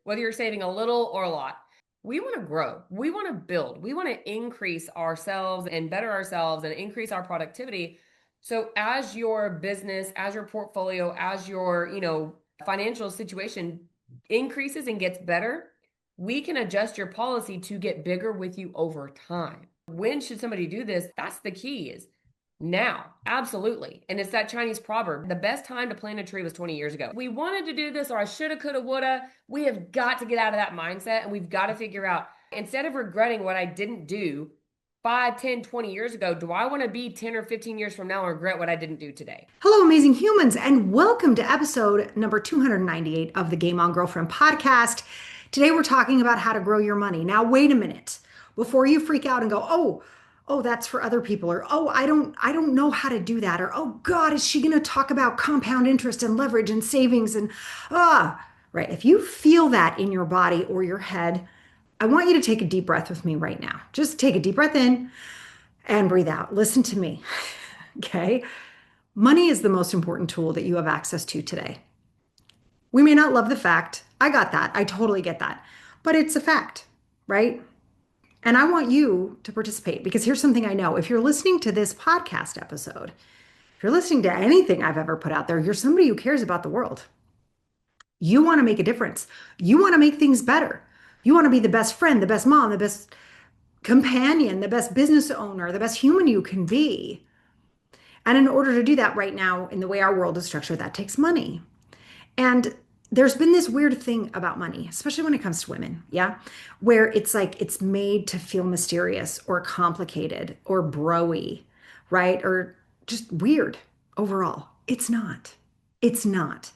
whether you're saving a little or a lot. We want to grow. We want to build. We want to increase ourselves and better ourselves and increase our productivity. So as your business, as your portfolio, as your, financial situation increases and gets better, we can adjust your policy to get bigger with you over time. When should somebody do this? That's the key is now. Absolutely. And it's that Chinese proverb. The best time to plant a tree was 20 years ago. We wanted to do this or I shoulda, coulda, woulda. We have got to get out of that mindset and we've got to figure out instead of regretting what I didn't do 5, 10, 20 years ago, do I want to be 10 or 15 years from now and regret what I didn't do today? Hello, amazing humans, and welcome to episode number 298 of the Game On Girlfriend podcast. Today, we're talking about how to grow your money. Now, wait a minute. Before you freak out and go, oh, that's for other people, or I don't know how to do that, or oh God, is she going to talk about compound interest and leverage and savings and right? If you feel that in your body or your head, I want you to take a deep breath with me right now. Just take a deep breath in and breathe out. Listen to me, okay? Money is the most important tool that you have access to today. We may not love the fact. I got that. I totally get that. But it's a fact, right? And I want you to participate because here's something I know. If you're listening to this podcast episode, if you're listening to anything I've ever put out there, you're somebody who cares about the world. You want to make a difference. You want to make things better. You want to be the best friend, the best mom, the best companion, the best business owner, the best human you can be. And in order to do that right now, in the way our world is structured, that takes money. And there's been this weird thing about money, especially when it comes to women, yeah, where it's like it's made to feel mysterious or complicated or bro-y, right? Or just weird overall. It's not. It's not.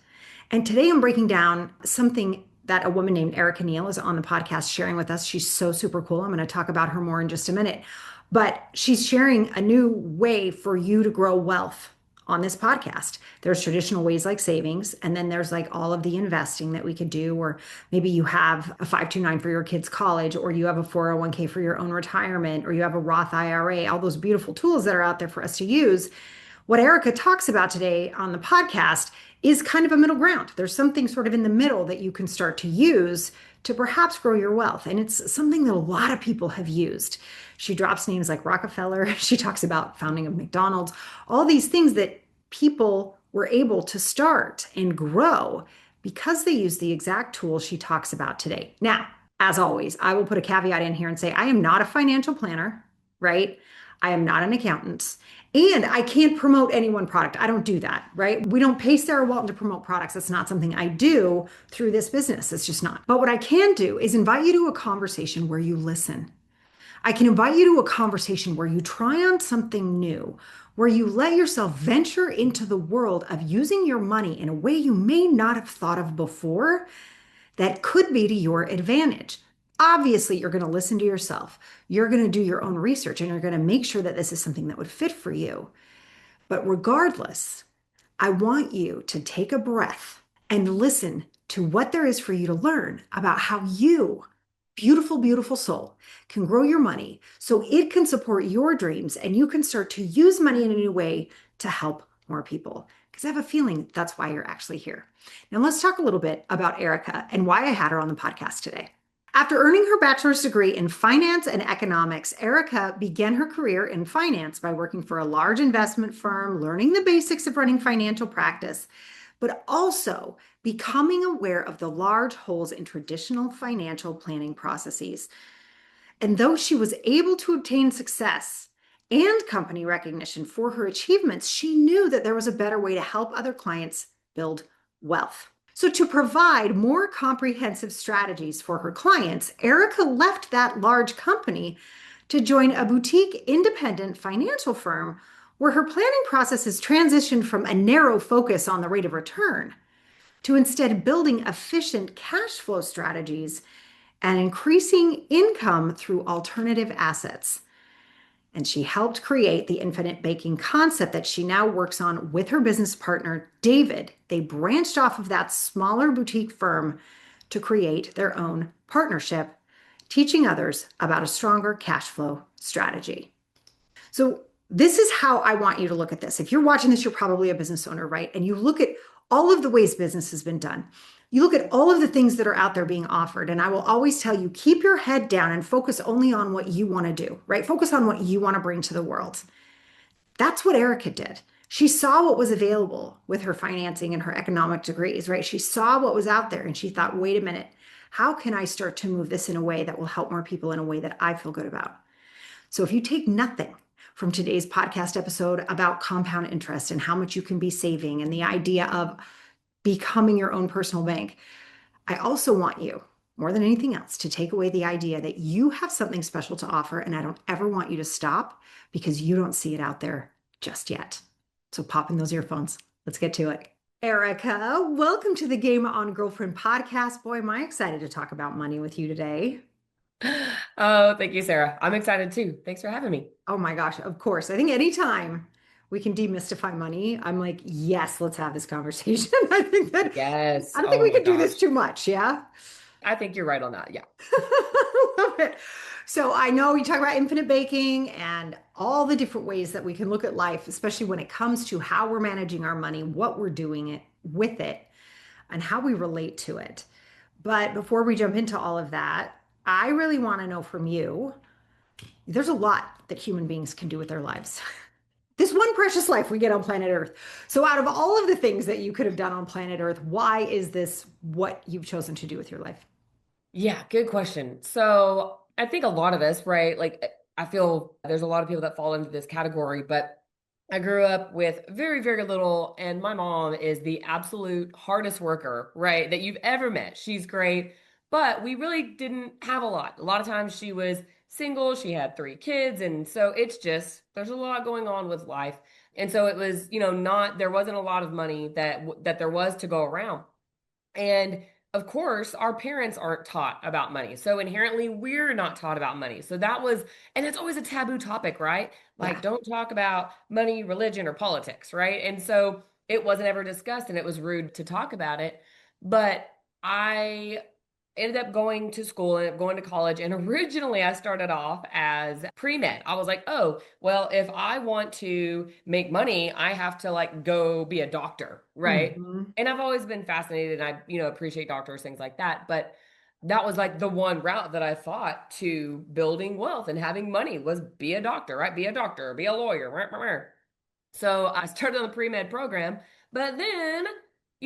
And today I'm breaking down something that a woman named Erica Neal is on the podcast sharing with us. She's so super cool. I'm going to talk about her more in just a minute. But she's sharing a new way for you to grow wealth on this podcast. There's traditional ways like savings, and then there's like all of the investing that we could do, or maybe you have a 529 for your kids' college, or you have a 401k for your own retirement, or you have a Roth IRA, all those beautiful tools that are out there for us to use. What Erica talks about today on the podcast is kind of a middle ground. There's something sort of in the middle that you can start to use to perhaps grow your wealth. And it's something that a lot of people have used. She drops names like Rockefeller. She talks about founding of McDonald's, all these things that people were able to start and grow because they use the exact tools she talks about today. Now, as always, I will put a caveat in here and say, I am not a financial planner, right? I am not an accountant. And I can't promote any one product. I don't do that, right? We don't pay Sarah Walton to promote products. That's not something I do through this business. It's just not. But what I can do is invite you to a conversation where you listen. I can invite you to a conversation where you try on something new, where you let yourself venture into the world of using your money in a way you may not have thought of before that could be to your advantage. Obviously, you're going to listen to yourself. You're going to do your own research and you're going to make sure that this is something that would fit for you. But regardless, I want you to take a breath and listen to what there is for you to learn about how you, beautiful, beautiful soul, can grow your money so it can support your dreams and you can start to use money in a new way to help more people. Because I have a feeling that's why you're actually here. Now, let's talk a little bit about Erica and why I had her on the podcast today. After earning her bachelor's degree in finance and economics, Erica began her career in finance by working for a large investment firm, learning the basics of running financial practice, but also becoming aware of the large holes in traditional financial planning processes. And though she was able to obtain success and company recognition for her achievements, she knew that there was a better way to help other clients build wealth. So to provide more comprehensive strategies for her clients, Erica left that large company to join a boutique independent financial firm where her planning processes transitioned from a narrow focus on the rate of return to instead building efficient cash flow strategies and increasing income through alternative assets. And she helped create the infinite baking concept that she now works on with her business partner, David. They branched off of that smaller boutique firm to create their own partnership, teaching others about a stronger cash flow strategy. So this is how I want you to look at this. If you're watching this, you're probably a business owner, right? And you look at all of the ways business has been done. You look at all of the things that are out there being offered, and I will always tell you, keep your head down and focus only on what you want to do, right? Focus on what you want to bring to the world. That's what Erica did. She saw what was available with her financing and her economic degrees, right? She saw what was out there and she thought, wait a minute, how can I start to move this in a way that will help more people in a way that I feel good about? So if you take nothing from today's podcast episode about compound interest and how much you can be saving and the idea of becoming your own personal bank, I also want you, more than anything else, to take away the idea that you have something special to offer. And I don't ever want you to stop because you don't see it out there just yet. So pop in those earphones. Let's get to it. Erica, welcome to the Game On Girlfriend podcast. Boy, am I excited to talk about money with you today. Oh, thank you, Sarah. I'm excited too. Thanks for having me. Oh my gosh, of course. I think anytime we can demystify money, I'm like, yes, let's have this conversation. Yes. I don't think Oh we my can do this gosh. too much. Yeah. I think you're right on that. Yeah. Love it. So I know we talk about infinite baking and all the different ways that we can look at life, especially when it comes to how we're managing our money, what we're doing it with it, and how we relate to it. But before we jump into all of that, I really want to know from you, there's a lot that human beings can do with their lives. This one precious life we get on planet Earth. So out of all of the things that you could have done on planet Earth, why is this what you've chosen to do with your life? Yeah, good question. So I think a lot of us, right? Like I feel there's a lot of people that fall into this category, but I grew up with very, very little, and my mom is the absolute hardest worker, right, that you've ever met. She's great, but we really didn't have a lot. A lot of times she was single, she had three kids, and so it's just there's a lot going on with life. And so it was, not there wasn't a lot of money that there was to go around. And of course, our parents aren't taught about money. So inherently, we're not taught about money. So that was, and it's always a taboo topic, right? Like, Yeah. don't talk about money, religion, or politics, right? And so it wasn't ever discussed and it was rude to talk about it. But I ended up going to school and going to college. And originally, I started off as pre-med. I was like, oh, well, if I want to make money, I have to like go be a doctor, right? Hmm. And I've always been fascinated and I, appreciate doctors, things like that. But that was like the one route that I thought to building wealth and having money was be a doctor, right? Be a doctor, be a lawyer. Rah, rah, rah. So I started on the pre-med program, but then,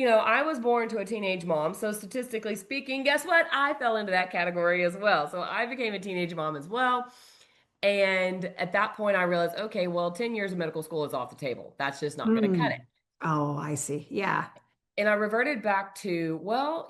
I was born to a teenage mom. So statistically speaking, guess what? I fell into that category as well. So I became a teenage mom as well. And at that point, I realized, okay, well, 10 years of medical school is off the table. That's just not going to cut it. Mm. Oh, I see. Yeah. And I reverted back to, well,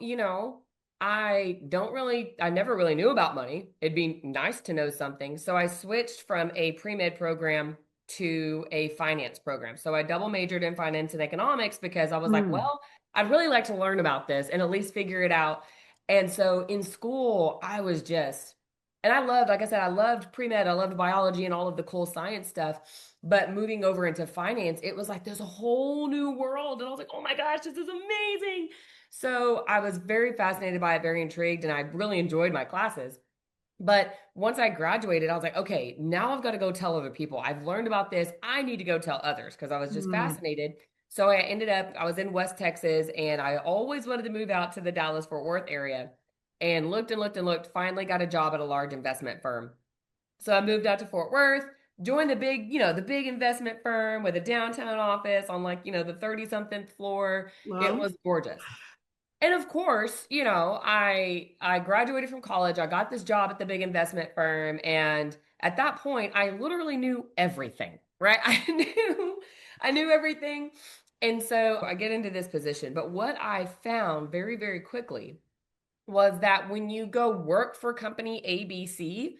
I never really knew about money. It'd be nice to know something. So I switched from a pre-med program to a finance program. So I double majored in finance and economics because I was like, Mm. well, I'd really like to learn about this and at least figure it out. And so in school, I was just, and I loved, like I said, I loved pre-med, I loved biology and all of the cool science stuff. But moving over into finance, it was like there's a whole new world. And I was like, oh my gosh, this is amazing. So I was very fascinated by it, very intrigued, and I really enjoyed my classes. But once I graduated, I was like, okay, now I've got to go tell other people. I've learned about this. I need to go tell others because I was just Mm. fascinated. So I was in West Texas, and I always wanted to move out to the Dallas Fort Worth area and looked and looked and looked, finally got a job at a large investment firm. So I moved out to Fort Worth, joined the big investment firm with a downtown office on like, the 30 something floor. It Well, was gorgeous. And of course, I graduated from college. I got this job at the big investment firm and at that point I literally knew everything, right? I knew everything. And so I get into this position, but what I found very very quickly was that when you go work for company ABC,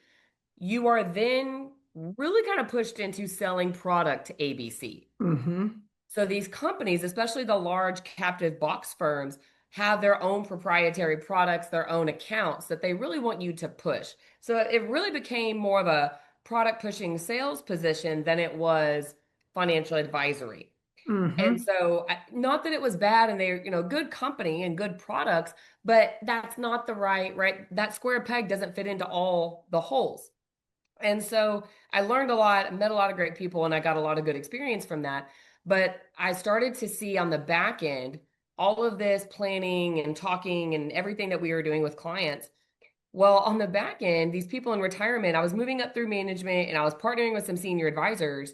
you are then really kind of pushed into selling product to ABC. hmm. So these companies, especially the large captive box firms, have their own proprietary products, their own accounts that they really want you to push. So it really became more of a product pushing sales position than it was financial advisory. And Hmm. so, not that it was bad and they're, good company and good products, but that's not the right? That square peg doesn't fit into all the holes. And so I learned a lot, met a lot of great people, and I got a lot of good experience from that. But I started to see on the back end all of this planning and talking and everything that we were doing with clients. Well, on the back end, these people in retirement, I was moving up through management and I was partnering with some senior advisors.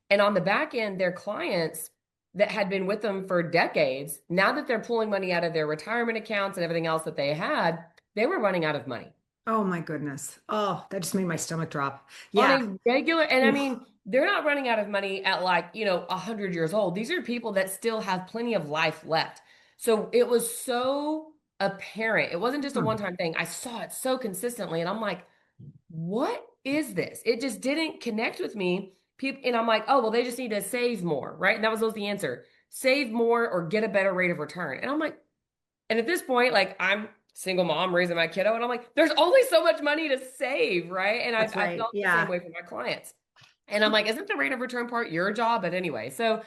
And on the back end, their clients that had been with them for decades, now that they're pulling money out of their retirement accounts and everything else that they had, they were running out of money Oh my goodness. Oh, that just made my stomach drop. on Yeah. a regular. And I Oof. mean, they're not running out of money at like, 100 years old. These are people that still have plenty of life left. So it was so apparent. It wasn't just a Hmm. one-time thing. I saw it so consistently. And I'm like, what is this? It just didn't connect with me. People, and I'm like, oh, well, they just need to save more, right? And that was the answer. Save more or get a better rate of return. And I'm like, and at this point, like I'm single mom raising my kiddo, and I'm like, there's only so much money to save, right? And That's I right. felt the same Yeah. way for my clients. And I'm like, isn't the rate of return part your job? But anyway, so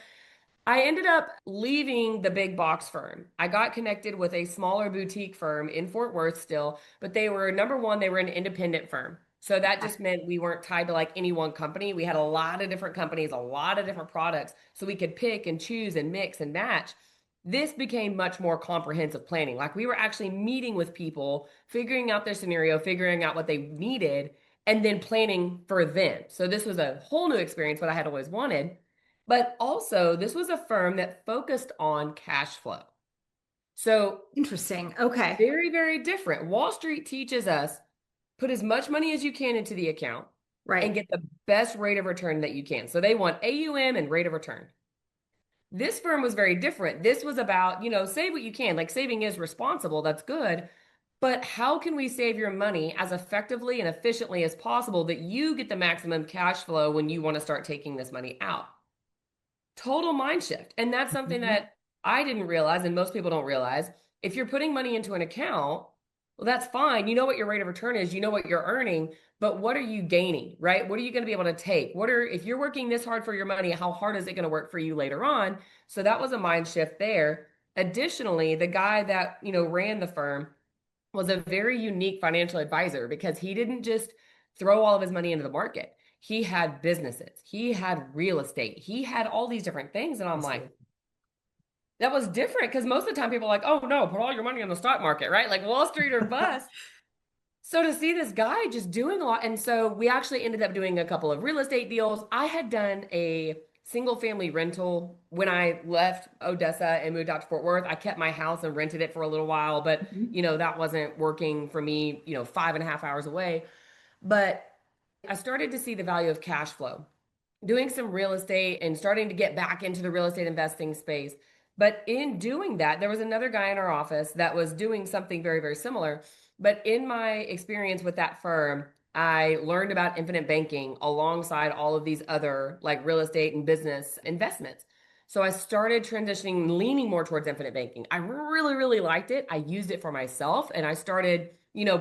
I ended up leaving the big box firm. I got connected with a smaller boutique firm in Fort Worth still, but they were number one, they were an independent firm. So that Okay. just meant we weren't tied to like any one company. We had a lot of different companies, a lot of different products, so we could pick and choose and mix and match. This became much more comprehensive planning. Like we were actually meeting with people, figuring out their scenario, figuring out what they needed, and then planning for them. So this was a whole new experience, what I had always wanted. But also, this was a firm that focused on cash flow. So, Interesting. Okay. very, very different. Wall Street teaches us put as much money as you can into the account and Right. get the best rate of return that you can. So, they want AUM and rate of return. This firm was very different. This was about, save what you can. Like saving is responsible, that's good. But how can we save your money as effectively and efficiently as possible that you get the maximum cash flow when you want to start taking this money out? Total mind shift. And that's something Mhm. that I didn't realize, and most people don't realize. If you're putting money into an account, well, that's fine. You know what your rate of return is, you know what you're earning, but what are you gaining, right? What are you going to be able to take? If you're working this hard for your money, how hard is it going to work for you later on? So that was a mind shift there. Additionally, the guy that, ran the firm was a very unique financial advisor because he didn't just throw all of his money into the market. He had businesses, he had real estate, he had all these different things. And I'm I like, see. that was different because most of the time people are like, oh no, put all your money in the stock market, right? Like Wall Street or bust. So to see this guy just doing a lot, and so we actually ended up doing a couple of real estate deals. I had done a single family rental when I left Odessa and moved out to Fort Worth. I kept my house and rented it for a little while, but Mhm. that wasn't working for me, 5.5 hours away. But I started to see the value of cash flow, doing some real estate and starting to get back into the real estate investing space. But in doing that, there was another guy in our office that was doing something very, very similar. But in my experience with that firm, I learned about infinite banking alongside all of these other like real estate and business investments. So I started transitioning, leaning more towards infinite banking. I really, really liked it. I used it for myself and I started,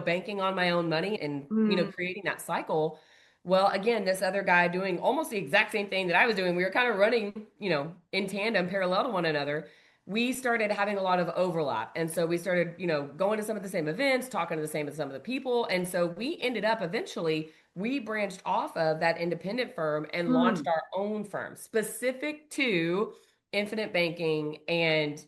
banking on my own money and, Mm, creating that cycle. Well, again, this other guy doing almost the exact same thing that I was doing. We were kind of running, in tandem, parallel to one another. We started having a lot of overlap. And so we started, going to some of the same events, talking to the same as some of the people. And so we ended up eventually, we branched off of that independent firm and launched mm. our own firm specific to infinite banking and,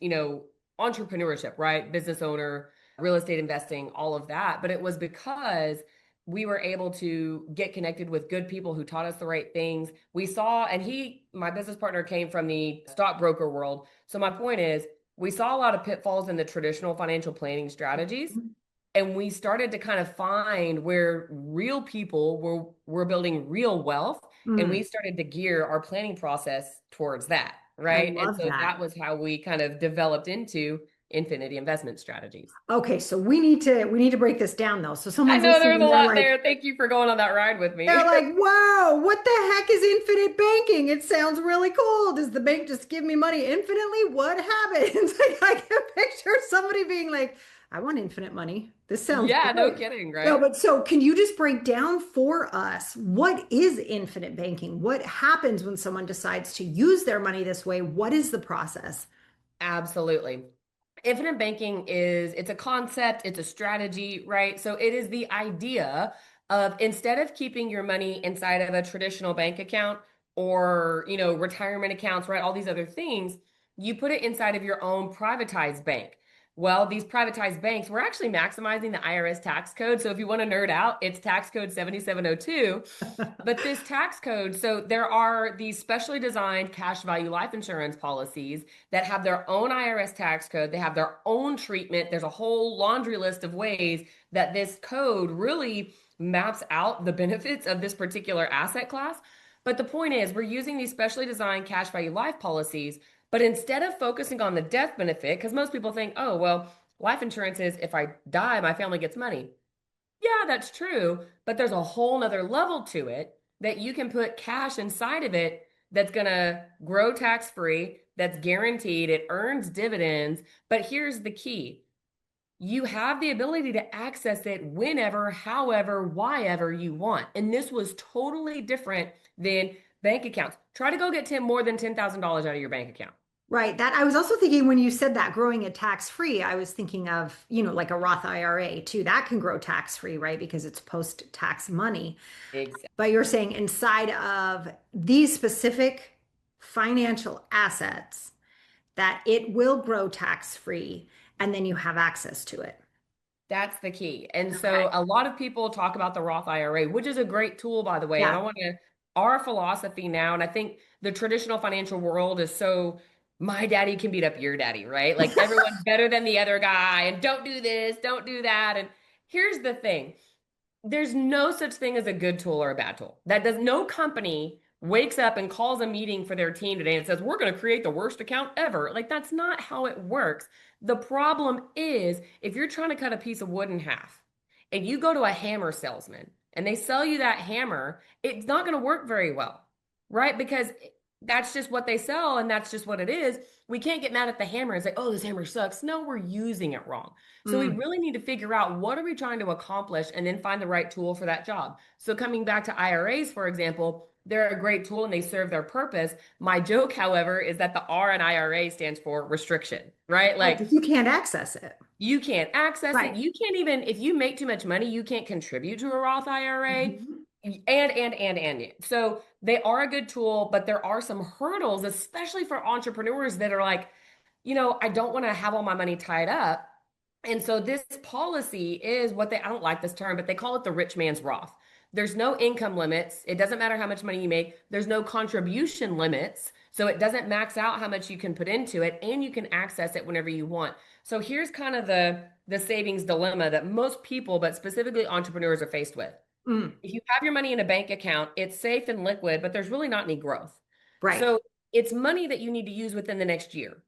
entrepreneurship, right? Business owner, real estate investing, all of that. But it was because we were able to get connected with good people who taught us the right things. We saw, and my business partner came from the stockbroker world. So my point is, we saw a lot of pitfalls in the traditional financial planning strategies. And we started to kind of find where real people were building real wealth. And we Mm. started to gear our planning process towards that. I Right. And love so that. that was how we kind of developed into infinity investment strategies. Okay, so we need to break this down though. So I someone's know there was listening, a they're lot like, there. Thank you for going on that ride with me. "Whoa, what the heck is infinite banking? It sounds really cool. Does the bank just give me money infinitely? What happens?" Like I can picture somebody being like, "I want infinite money. This sounds Yeah, no great." kidding, No, right? but so can you just break down for us what is infinite banking? What happens when someone decides to use their money this way? What is the process? Absolutely. Infinite banking it's a concept, it's a strategy, right? So it is the idea of instead of keeping your money inside of a traditional bank account or, retirement accounts, right? All these other things, you put it inside of your own privatized bank. Well, these privatized banks, we're actually maximizing the IRS tax code. So if you want to nerd out, it's tax code 7702. But this tax code, so there are these specially designed cash value life insurance policies that have their own IRS tax code. They have their own treatment. There's a whole laundry list of ways that this code really maps out the benefits of this particular asset class. But the point is, we're using these specially designed cash value life policies, but instead of focusing on the death benefit, because most people think, oh, well, life insurance is if I die, my family gets money. Yeah, that's true. But there's a whole nother level to it that you can put cash inside of it that's going to grow tax free, that's guaranteed, it earns dividends. But here's the key: you have the ability to access it whenever, however, why ever you want. And this was totally different than bank accounts. Try to go get more than $10,000 out of your bank account. Right. That I was also thinking when you said that growing it tax free, I was thinking of, like a Roth IRA too. That can grow tax free, right? Because it's post tax money. Exactly. But you're saying inside of these specific financial assets that it will grow tax free and then you have access to it. That's the key. And Okay. so a lot of people talk about the Roth IRA, which is a great tool, by the way. And I Yeah. want to, our philosophy now, and I think the traditional financial world is so, my daddy can beat up your daddy, right? Like everyone's better than the other guy, and don't do this, don't do that. And here's the thing: there's no such thing as a good tool or a bad tool. That does no company wakes up and calls a meeting for their team today and says, we're going to create the worst account ever. Like that's not how it works. The problem is if you're trying to cut a piece of wood in half and you go to a hammer salesman and they sell you that hammer, it's not going to work very well, right? Because that's just what they sell and that's just what it is. We can't get mad at the hammer and say, oh, this hammer sucks. No, we're using it wrong. So we Mm. really need to figure out what are we trying to accomplish and then find the right tool for that job. So coming back to IRAs, for example, they're a great tool and they serve their purpose. My joke, however, is that the R in IRA stands for restriction, right? Right. Like Because you can't access it. you can't access it. Right. You can't even, if you make too much money, you can't contribute to a Roth IRA. Mhm. And. So they are a good tool, but there are some hurdles, especially for entrepreneurs that are like, I don't want to have all my money tied up. And so this policy is what I don't like this term, but they call it the rich man's Roth. There's no income limits. It doesn't matter how much money you make. There's no contribution limits. So it doesn't max out how much you can put into it and you can access it whenever you want. So here's kind of the savings dilemma that most people, but specifically entrepreneurs are faced with. Mm. If you have your money in a bank account, it's safe and liquid, but there's really not any growth. Right. So it's money that you need to use within the next year.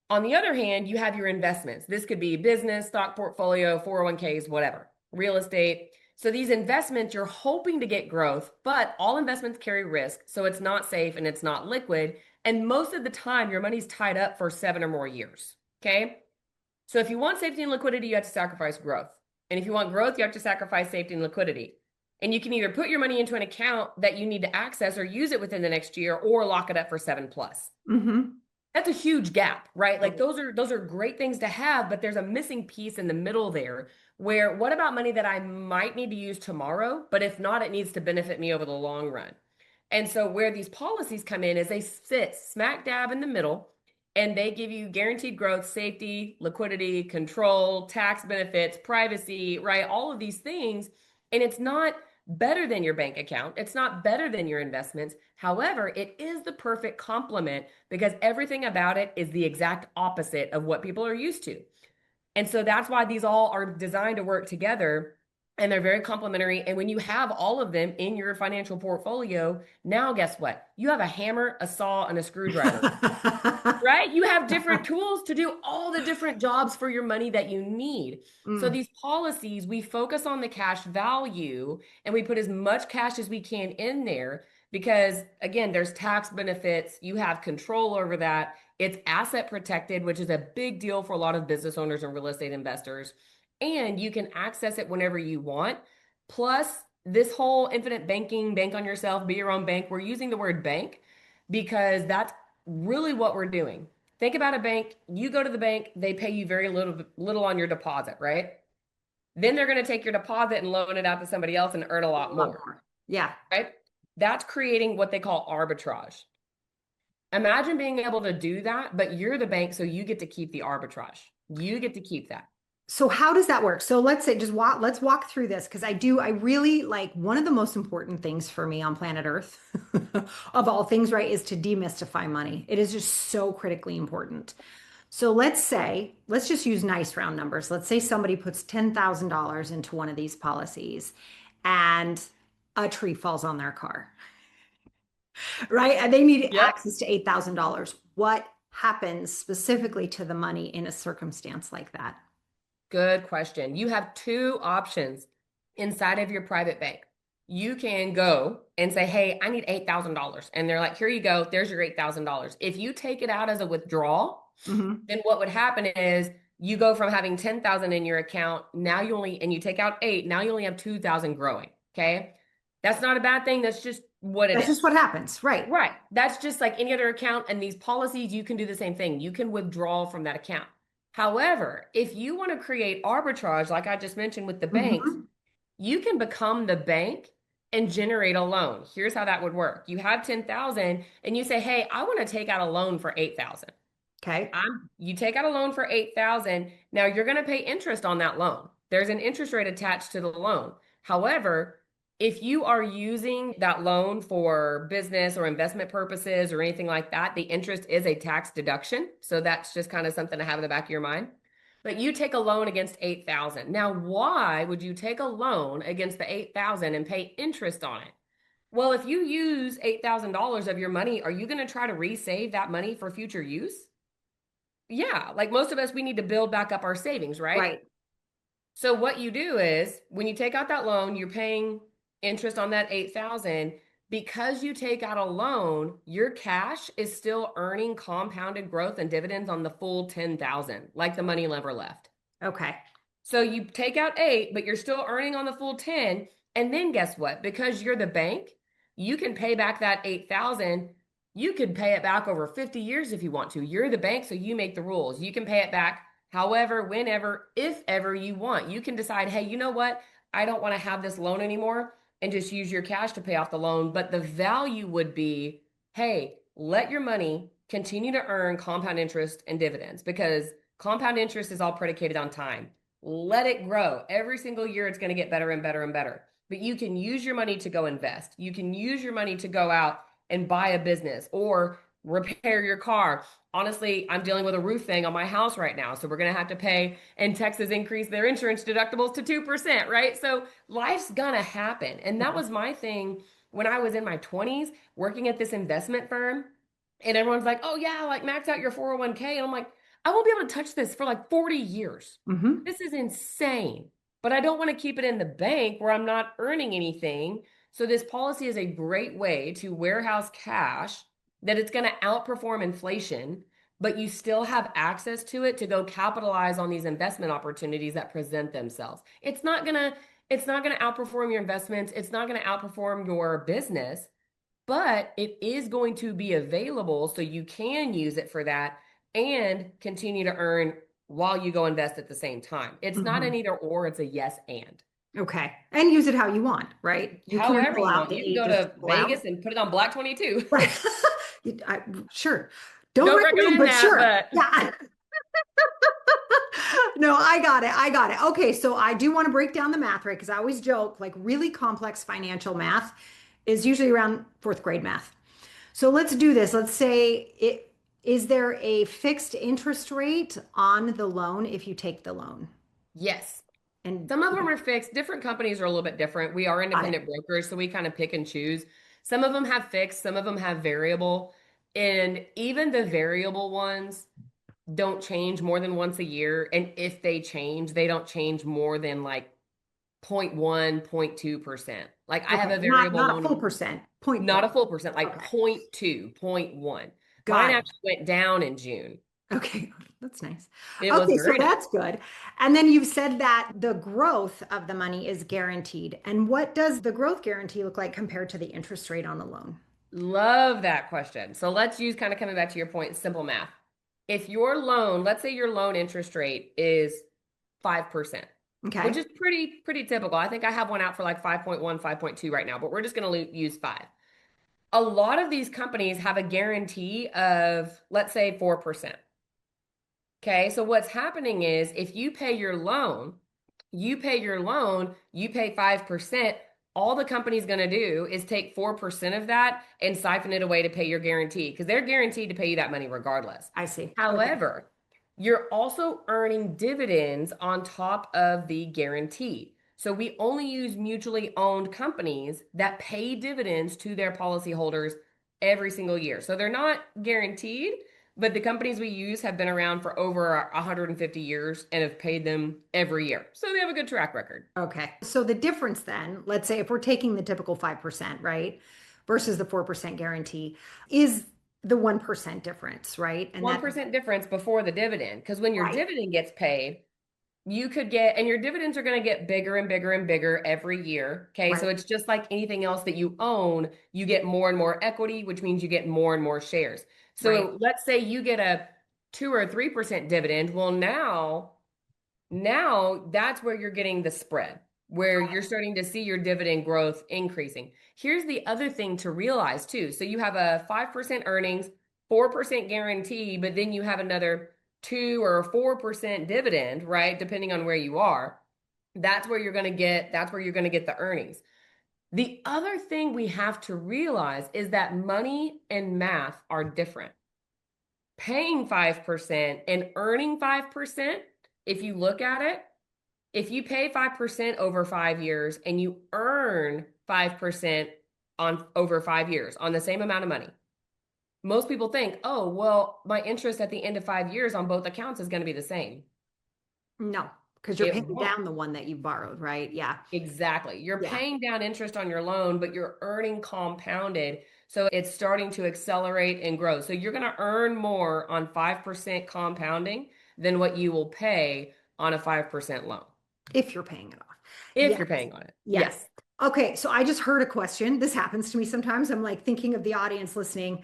On the other hand, you have your investments. This could be business, stock portfolio, 401ks, whatever, real estate. So these investments, you're hoping to get growth, but all investments carry risk. So it's not safe and it's not liquid. And most of the time, your money's tied up for 7 or more years. Okay. So if you want safety and liquidity, you have to sacrifice growth. And if you want growth, you have to sacrifice safety and liquidity. And you can either put your money into an account that you need to access or use it within the next year or lock it up for 7 plus. Hmm. That's a huge gap, right? Like those are great things to have, but there's a missing piece in the middle there where what about money that I might need to use tomorrow, but if not, it needs to benefit me over the long run. And so where these policies come in is they sit smack dab in the middle and they give you guaranteed growth, safety, liquidity, control, tax benefits, privacy, right? All of these things. And it's not better than your bank account. It's not better than your investments. However, it is the perfect complement because everything about it is the exact opposite of what people are used to. And so that's why these all are designed to work together and they're very complementary. And when you have all of them in your financial portfolio, now guess what? You have a hammer, a saw, and a screwdriver, right? You have different tools to do all the different jobs for your money that you need. So Mm. these policies, we focus on the cash value and we put as much cash as we can in there because again, there's tax benefits. You have control over that. It's asset protected, which is a big deal for a lot of business owners and real estate investors. And you can access it whenever you want. Plus, this whole infinite banking, bank on yourself, be your own bank, we're using the word bank because that's really what we're doing. Think about a bank. You go to the bank, they pay you very little on your deposit, right? Then they're going to take your deposit and loan it out to somebody else and earn a A lot lot more, more. Yeah. right? That's creating what they call arbitrage. Imagine being able to do that, but you're the bank, so you get to keep the arbitrage. You get to keep that. So how does that work? So let's say let's walk through this because I really like one of the most important things for me on planet Earth of all things, right, is to demystify money. It is just so critically important. So let's just use nice round numbers. Let's say somebody puts $10,000 into one of these policies and a tree falls on their car, right? And they need Yep. access to $8,000. What happens specifically to the money in a circumstance like that? Good question. You have two options inside of your private bank. You can go and say, hey, I need $8,000. And they're like, here you go. There's your $8,000. If you take it out as a withdrawal, Hmm. then what would happen is you go from having 10,000 in your account, now you only, and you take out eight, now you only have 2,000 growing. Okay. That's not a bad thing. That's just what it That's just is. what happens, right? Right. That's just like any other account. And these policies, you can do the same thing. You can withdraw from that account. However, if you want to create arbitrage, like I just mentioned with the banks, Hmm. you can become the bank and generate a loan. Here's how that would work. You have 10,000 and you say, "Hey, I want to take out a loan for 8,000." Okay. You take out a loan for 8,000. Now you're going to pay interest on that loan. There's an interest rate attached to the loan. However, if you are using that loan for business or investment purposes or anything like that, the interest is a tax deduction. So that's just kind of something to have in the back of your mind. But you take a loan against 8,000. Now, why would you take a loan against the 8,000 and pay interest on it? Well, if you use $8,000 of your money, are you going to try to resave that money for future use? Yeah, like most of us, we need to build back up our savings, right? Right. So what you do is when you take out that loan, you're paying interest on that 8,000. Because you take out a loan, your cash is still earning compounded growth and dividends on the full 10,000, like the money never left. Okay. So you take out eight, but you're still earning on the full 10. And then guess what? Because you're the bank, you can pay back that 8,000. You could pay it back over 50 years if you want to. You're the bank, so you make the rules. You can pay it back however, whenever, if ever you want. You can decide, hey, you know what? I don't want to have this loan anymore and just use your cash to pay off the loan. But the value would be, hey, let your money continue to earn compound interest and dividends because compound interest is all predicated on time. Let it grow. Every single year, it's going to get better and better and better. But you can use your money to go invest. You can use your money to go out and buy a business or repair your car. Honestly, I'm dealing with a roof thing on my house right now. So we're going to have to pay, and Texas increased their insurance deductibles to 2%, right? So life's going to happen. And that Mhm. was my thing when I was in my 20s working at this investment firm. And everyone's like, oh, yeah, like max out your 401k. And I'm like, I won't be able to touch this for like 40 years. Mhm. This is insane. But I don't want to keep it in the bank where I'm not earning anything. So this policy is a great way to warehouse cash that it's going to outperform inflation, but you still have access to it to go capitalize on these investment opportunities that present themselves. It's not going to outperform your investments. It's not going to outperform your business, but it is going to be available so you can use it for that and continue to earn while you go invest at the same time. It's not an Mhm. either or, it's a yes and. Okay. And use it how you want, right? You can't However pull you out want. the You can eight go just to to pull out. Vegas and put it on Black 22. Right. Sure. Don't Don't recommend, recommend but that, sure. but Yeah. No, I got it. I got it. Okay, so I do want to break down the math, right? Because I always joke, like really complex financial math is usually around fourth grade math. So let's do this. Let's say it is there a fixed interest rate on the loan if you take the loan? yes. And Some of them are fixed. Different companies are a little bit different. We are got it. independent brokers, so we kind of pick and choose. Some of them have fixed, some of them have variable. And even the variable ones don't change more than once a year. And if they change, they don't change more than like 0.1, 0.2%. Like I have Okay, a not variable not a full loan, percent, point not one. a full percent, like Okay, 0.2, 0.1. Mine got it. actually went down in June. Okay, that's nice. It was Okay, so very nice. that's good. And then you've said that the growth of the money is guaranteed. And what does the growth guarantee look like compared to the interest rate on the loan? Love that question. So let's use kind of coming back to your point, simple math. If your loan, let's say your loan interest rate is 5%, which Okay. is pretty typical. I think I have one out for like 5.1, 5.2 right now, but we're just going to use 5. A lot of these companies have a guarantee of, let's say, 4%. Okay, so what's happening is if you pay 5%. All the company's going to do is take 4% of that and siphon it away to pay your guarantee because they're guaranteed to pay you that money regardless. I see. Okay. However, you're also earning dividends on top of the guarantee. So we only use mutually owned companies that pay dividends to their policyholders every single year. So they're not guaranteed, but the companies we use have been around for over 150 years and have paid them every year. So they have a good track record. Okay. So the difference then, let's say if we're taking the typical 5%, right, versus the 4% guarantee, is the 1% difference, right? And that, 1% difference before the dividend. Because when your right, dividend gets paid, you could get, and your dividends are going to get bigger and bigger and bigger every year. Okay. right, So it's just like anything else that you own, you get more and more equity, which means you get more and more shares. right. So let's say you get a 2 or 3% dividend. Well, now that's where you're getting the spread, where you're starting to see your dividend growth increasing. Here's the other thing to realize too. So you have a 5% earnings, 4% guarantee, but then you have another 2 or 4% dividend, right? Depending on where you are. That's where you're going to get the earnings. The other thing we have to realize is that money and math are different. Paying 5% and earning 5%, if you look at it, if you pay 5% over 5 years and you earn 5% on over 5 years on the same amount of money, most people think, oh, well, my interest at the end of 5 years on both accounts is going to be the same. No, because you're It paying won't. down the one that you borrowed, right? Yeah. Exactly. You're Yeah. paying down interest on your loan, but you're earning compounded. So it's starting to accelerate and grow. So you're going to earn more on 5% compounding than what you will pay on a 5% loan If you're paying it off. if Yes. you're paying on it. Yes. Yes. Okay. So I just heard a question. This happens to me sometimes. I'm like thinking of the audience listening.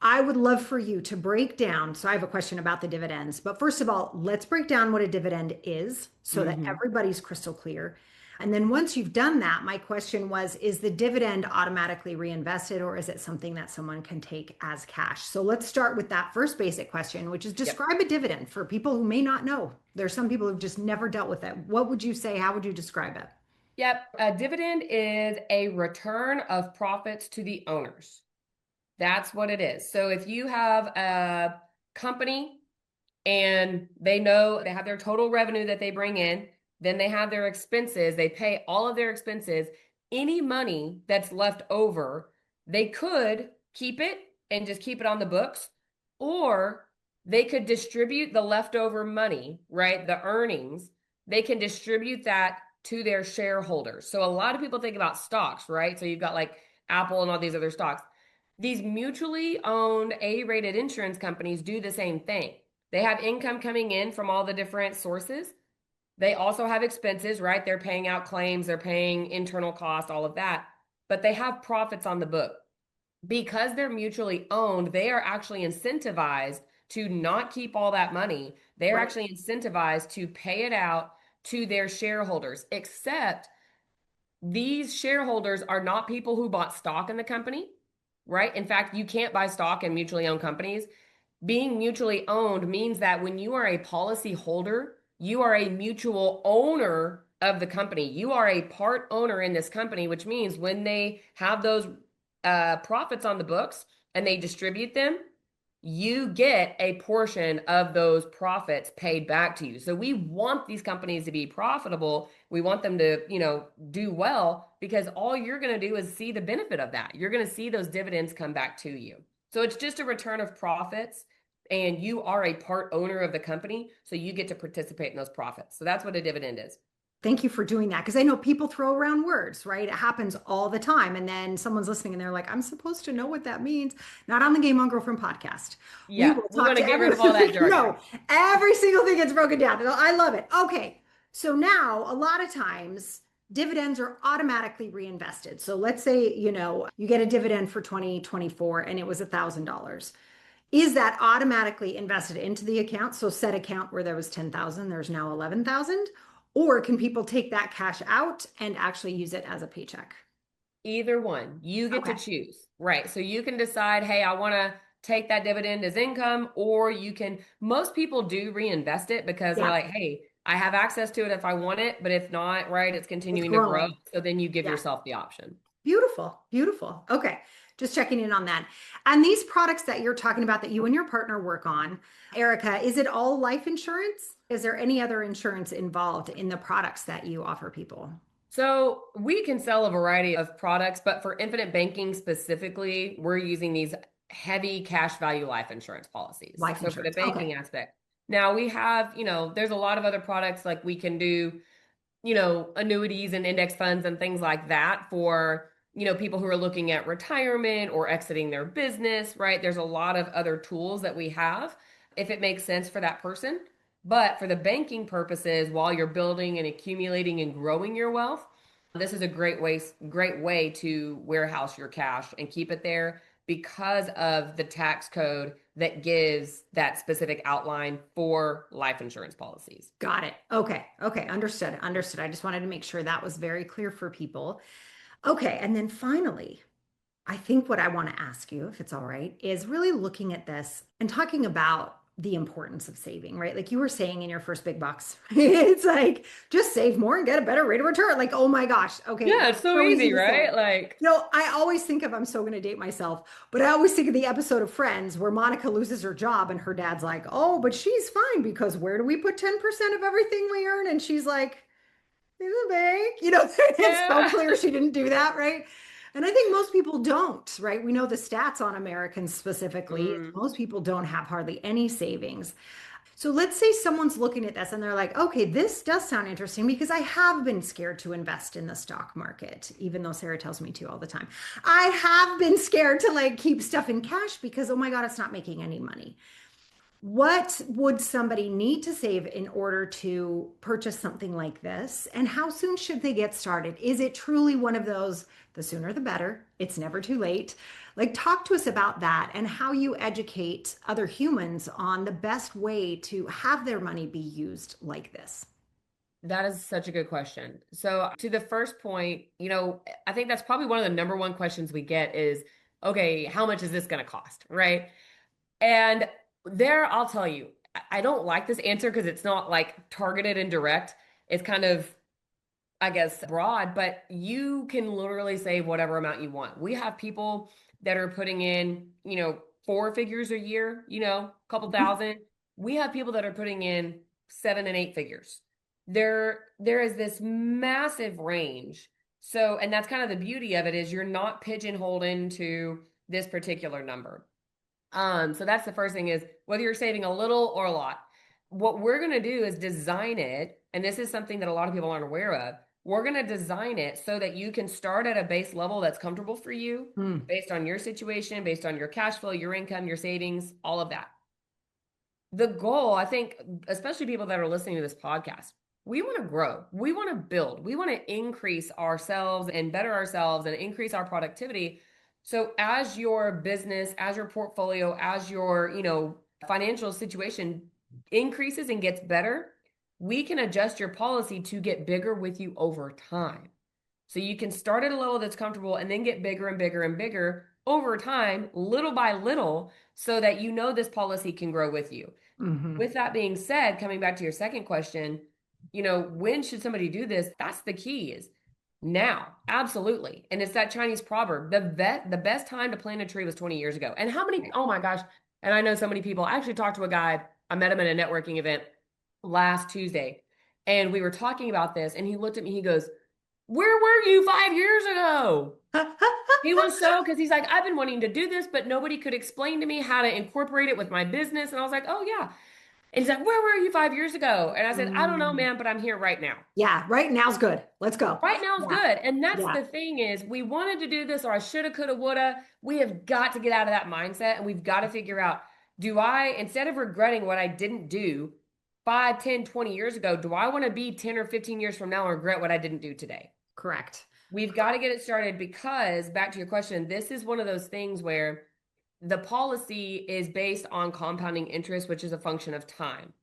I would love for you to break down. So I have a question about the dividends, but first of all, let's break down what a dividend is so that Hmm. everybody's crystal clear. And then once you've done that, my question was, is the dividend automatically reinvested or is it something that someone can take as cash? So let's start with that first basic question, which is Yep. describe a dividend for people who may not know. There's some people who've just never dealt with it. What would you say? How would you describe it? Yep. A dividend is a return of profits to the owners. That's what it is. So if you have a company and they know they have their total revenue that they bring in, then they have their expenses, they pay all of their expenses. Any money that's left over, they could keep it and just keep it on the books, or they could distribute the leftover money, right? The earnings, they can distribute that to their shareholders. So a lot of people think about stocks, right? So you've got like Apple and all these other stocks. These mutually owned A-rated insurance companies do the same thing. They have income coming in from all the different sources. They also have expenses, right? They're paying out claims, they're paying internal cost, all of that, but they have profits on the book. Because they're mutually owned, they are actually incentivized to not keep all that money. They're Right. actually incentivized to pay it out to their shareholders, except these shareholders are not people who bought stock in the company, right? In fact, you can't buy stock in mutually owned companies. Being mutually owned means that when you are a policy holder, you are a mutual owner of the company. You are a part owner in this company, which means when they have those profits on the books and they distribute them, you get a portion of those profits paid back to you. So we want these companies to be profitable. We want them to, do well because all you're going to do is see the benefit of that. You're going to see those dividends come back to you. So it's just a return of profits and you are a part owner of the company, so you get to participate in those profits. So that's what a dividend is. Thank you for doing that because I know people throw around words, right? It happens all the time. And then someone's listening and they're like, I'm supposed to know what that means. Not on the Game On Girlfriend podcast. We Yeah, will we talk want to to get every rid of all that no, jargon. every single thing gets broken down. I love it. Okay. So now a lot of times dividends are automatically reinvested. So let's say, you get a dividend for 2024 and it was $1,000. Is that automatically invested into the account? So set account where there was 10,000, there's now 11,000. Or can people take that cash out and actually use it as a paycheck? Either one. You get to Okay. choose, right? So you can decide, hey, I want to take that dividend as income, or you can, most people do reinvest it because they're Yeah. like, hey, I have access to it if I want it, but if not, right, it's It's continuing to grow. growing. So then you give Yeah. yourself the option. Beautiful. Beautiful. Okay. Just checking in on that. And these products that you're talking about that you and your partner work on, Erica, is it all life insurance? Is there any other insurance involved in the products that you offer people? So we can sell a variety of products, but for infinite banking specifically, we're using these heavy cash value life insurance policies. Life So for the insurance. Okay. banking aspect, now we have, there's a lot of other products like we can do, annuities and index funds and things like that for, people who are looking at retirement or exiting their business, right? There's a lot of other tools that we have if it makes sense for that person. But for the banking purposes, while you're building and accumulating and growing your wealth, this is a great way to warehouse your cash and keep it there because of the tax code that gives that specific outline for life insurance policies. Got it. Okay. Okay. Understood. Understood. I just wanted to make sure that was very clear for people. Okay. And then finally, I think what I want to ask you, if it's all right, is really looking at this and talking about the importance of saving, right? Like you were saying in your first big box, it's like just save more and get a better rate of return. Like, oh my gosh. Okay. Yeah, That's it's so so easy easy, to say. right? Like, I always think of, I'm so going to date myself, but I always think of the episode of Friends where Monica loses her job and her dad's like, oh, but she's fine because where do we put 10% of everything we earn? And she's like, in the bank. It's so yeah. clear she didn't do that, right? And I think most people don't, right? We know the stats on Americans specifically. Mm. Most people don't have hardly any savings. So let's say someone's looking at this and they're like, okay, this does sound interesting because I have been scared to invest in the stock market, even though Sarah tells me to all the time. I have been scared to like keep stuff in cash because, oh my God, it's not making any money. What would somebody need to save in order to purchase something like this? And how soon should they get started? Is it truly one of those, the sooner the better? It's never too late. Like, talk to us about that and how you educate other humans on the best way to have their money be used like this. That is such a good question. So, to the first point, I think that's probably one of the number one questions we get is, okay, how much is this going to cost? Right. And there, I'll tell you, I don't like this answer because it's not like targeted and direct. It's kind of, I guess, broad, but you can literally save whatever amount you want. We have people that are putting in, four figures a year, a couple thousand. We have people that are putting in 7 and 8 figures. There is this massive range. So, and that's kind of the beauty of it is you're not pigeonholed into this particular number. So that's the first thing is whether you're saving a little or a lot. What we're going to do is design it, and this is something that a lot of people aren't aware of. We're going to design it so that you can start at a base level that's comfortable for you Mm. based on your situation, based on your cash flow, your income, your savings, all of that. The goal, I think, especially people that are listening to this podcast, we want to grow, we want to build, we want to increase ourselves and better ourselves and increase our productivity. So as your business, as your portfolio, as your, financial situation increases and gets better, we can adjust your policy to get bigger with you over time. So you can start at a level that's comfortable and then get bigger and bigger and bigger over time, little by little, so that this policy can grow with you. Hmm. With that being said, coming back to your second question, when should somebody do this? That's the key is now. Absolutely. And it's that Chinese proverb, the best time to plant a tree was 20 years ago. And how many, oh my gosh. And I know so many people. I actually talked to a guy, I met him at a networking event last Tuesday, and we were talking about this, and he looked at me, he goes, where were you 5 years ago? He was so, because he's like, I've been wanting to do this, but nobody could explain to me how to incorporate it with my business. And I was like, oh, yeah. And he's like, where were you 5 years ago? And I said, I don't know, Mm. man, but I'm here right now. Yeah, right now's good. Let's go. Right now is Yeah, good. And that's yeah, the thing is we wanted to do this or I shoulda, coulda, woulda. We have got to get out of that mindset and we've got to figure out, instead of regretting what I didn't do 5, 10, 20 years ago, do I want to be 10 or 15 years from now and regret what I didn't do today? correct. We've got to get it started because back to your question, this is one of those things where the policy is based on compounding interest, which is a function of time.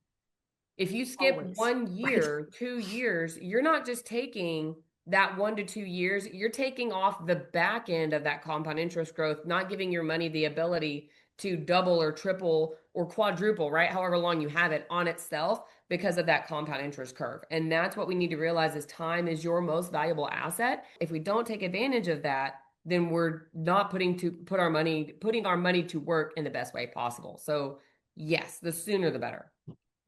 If you skip Always. one Right. year, 2 years, you're not just taking that 1 to 2 years, you're taking off the back end of that compound interest growth, not giving your money the ability to double or triple or quadruple, right? However long you have it on itself because of that compound interest curve. And that's what we need to realize is time is your most valuable asset. If we don't take advantage of that, then we're not putting our money to work in the best way possible. So yes, the sooner the better.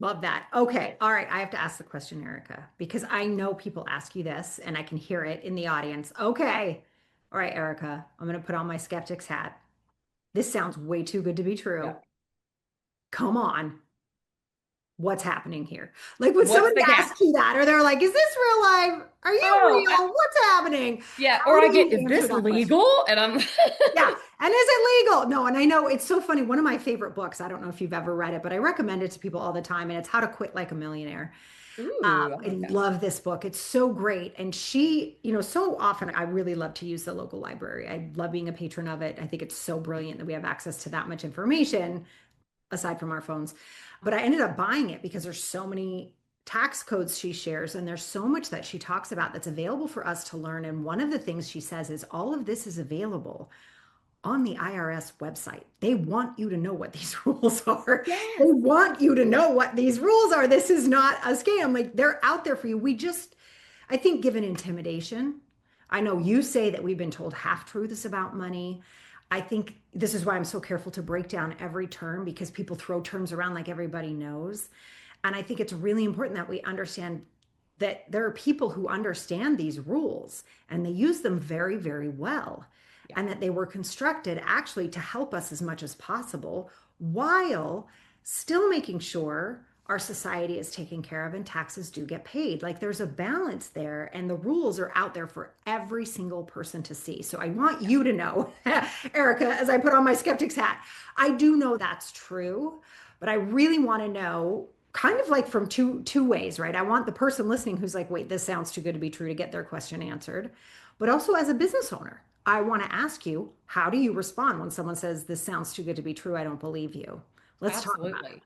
Love that. Okay. All right. I have to ask the question, Erica, because I know people ask you this and I can hear it in the audience. Okay. All right, Erica, I'm going to put on my skeptic's hat. This sounds way too good to be true. Yeah. Come on. What's happening here? Like when What's somebody the catch? asks you that, or they're like, is this real life? Are you Oh, real? What's happening? yeah. Or How I do get, you is answer this that question? legal? And I'm Yeah. And is it legal? No. And I know it's so funny. One of my favorite books, I don't know if you've ever read it, but I recommend it to people all the time. And it's How to Quit Like a Millionaire. Ooh, I I like that. love this book. It's so great. And she, so often I really love to use the local library. I love being a patron of it. I think it's so brilliant that we have access to that much information aside from our phones. But I ended up buying it because there's so many tax codes she shares and there's so much that she talks about that's available for us to learn. And one of the things she says is all of this is available on the IRS website. They want you to know what these rules are. They Yes. want you to know what these rules are. This is not a scam. Like they're out there for you. I think, given intimidation, I know you say that we've been told half truths about money. I think this is why I'm so careful to break down every term because people throw terms around like everybody knows. And I think it's really important that we understand that there are people who understand these rules and they use them very, very well, Yeah. and that they were constructed actually to help us as much as possible while still making sure our society is taken care of and taxes do get paid. Like there's a balance there, and the rules are out there for every single person to see. So I want you to know, Erica, as I put on my skeptic's hat, I do know that's true, but I really want to know kind of like from two ways, right? I want the person listening who's like, wait, this sounds too good to be true to get their question answered. But also as a business owner, I want to ask you, how do you respond when someone says, this sounds too good to be true? I don't believe you. Let's talk about it. Absolutely.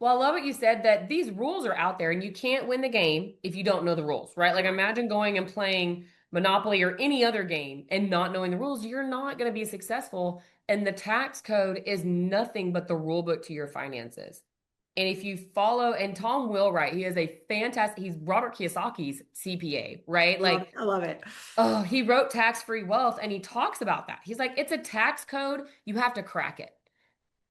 Well, I love what you said that these rules are out there and you can't win the game if you don't know the rules, right? Like imagine going and playing Monopoly or any other game and not knowing the rules, you're not going to be successful. And the tax code is nothing but the rule book to your finances. And if you follow, and Tom Wheelwright, he is a fantastic, he's Robert Kiyosaki's CPA, right? Love Like, it. I love it. oh, he wrote Tax Free Wealth and he talks about that. He's like, it's a tax code, you have to crack it,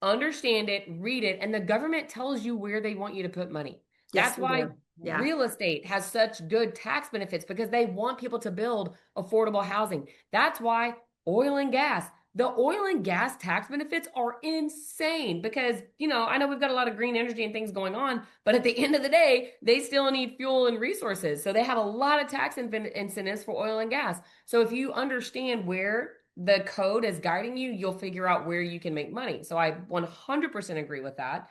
understand it, read it, and the government tells you where they want you to put money. Yes, That's they why do. Yeah. real estate has such good tax benefits because they want people to build affordable housing. That's why oil and gas, the oil and gas tax benefits are insane because, I know we've got a lot of green energy and things going on, but at the end of the day, they still need fuel and resources. So they have a lot of tax incentives for oil and gas. So if you understand where the code is guiding you, you'll figure out where you can make money. So I 100% agree with that.